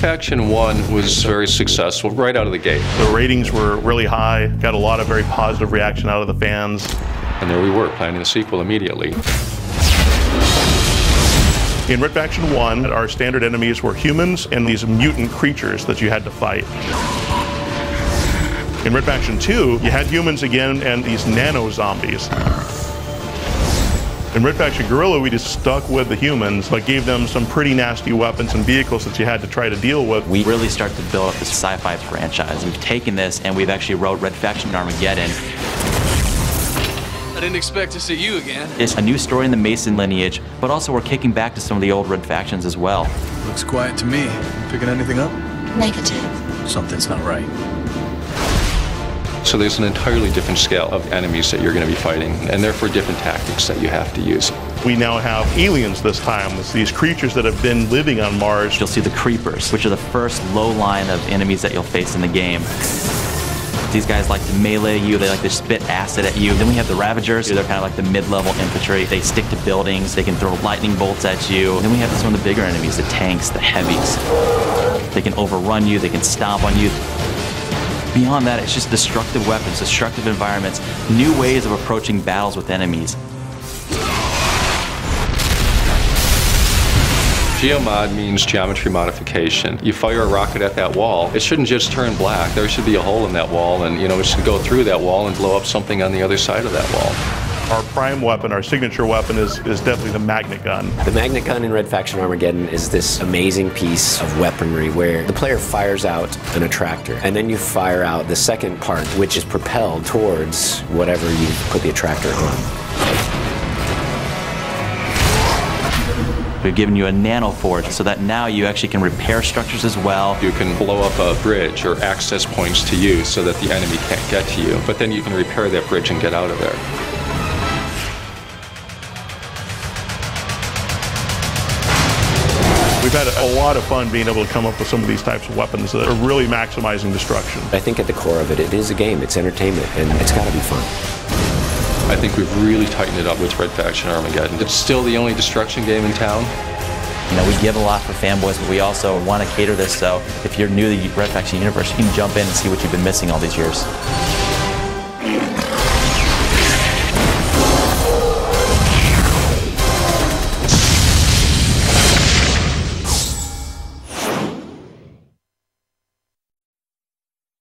Faction 1 was very successful right out of the gate. The ratings were really high, got a lot of very positive reaction out of the fans. And there we were, planning the sequel immediately. In Red Faction 1, our standard enemies were humans and these mutant creatures that you had to fight. In Red Faction 2, you had humans again and these nano-zombies. In Red Faction Guerrilla, we just stuck with the humans, but gave them some pretty nasty weapons and vehicles that you had to try to deal with. We really start to build up this sci-fi franchise. We've taken this and we've actually wrote Red Faction Armageddon. I didn't expect to see you again. It's a new story in the Mason lineage, but also we're kicking back to some of the old Red Factions as well. Looks quiet to me. Picking anything up? Negative. Something's not right. So there's an entirely different scale of enemies that you're going to be fighting, and therefore different tactics that you have to use. We now have aliens this time. It's these creatures that have been living on Mars. You'll see the Creepers, which are the first low line of enemies that you'll face in the game. These guys like to melee you, they like to spit acid at you. Then we have the Ravagers, they're kind of like the mid-level infantry. They stick to buildings, they can throw lightning bolts at you. And then we have some of the bigger enemies, the tanks, the heavies. They can overrun you, they can stomp on you. Beyond that, it's just destructive weapons, destructive environments, new ways of approaching battles with enemies. Geomod means geometry modification. You fire a rocket at that wall, it shouldn't just turn black. There should be a hole in that wall, and it should go through that wall and blow up something on the other side of that wall. Our prime weapon, our signature weapon, is definitely the magnet gun. The magnet gun in Red Faction Armageddon is this amazing piece of weaponry where the player fires out an attractor, and then you fire out the second part, which is propelled towards whatever you put the attractor on. We've given you a nano forge so that now you actually can repair structures as well. You can blow up a bridge or access points to you so that the enemy can't get to you, but then you can repair that bridge and get out of there. We've had a lot of fun being able to come up with some of these types of weapons that are really maximizing destruction. I think at the core of it, it is a game, it's entertainment, and it's got to be fun. I think we've really tightened it up with Red Faction Armageddon. It's still the only destruction game in town. We give a lot for fanboys, but we also want to cater this, so if you're new to the Red Faction universe, you can jump in and see what you've been missing all these years.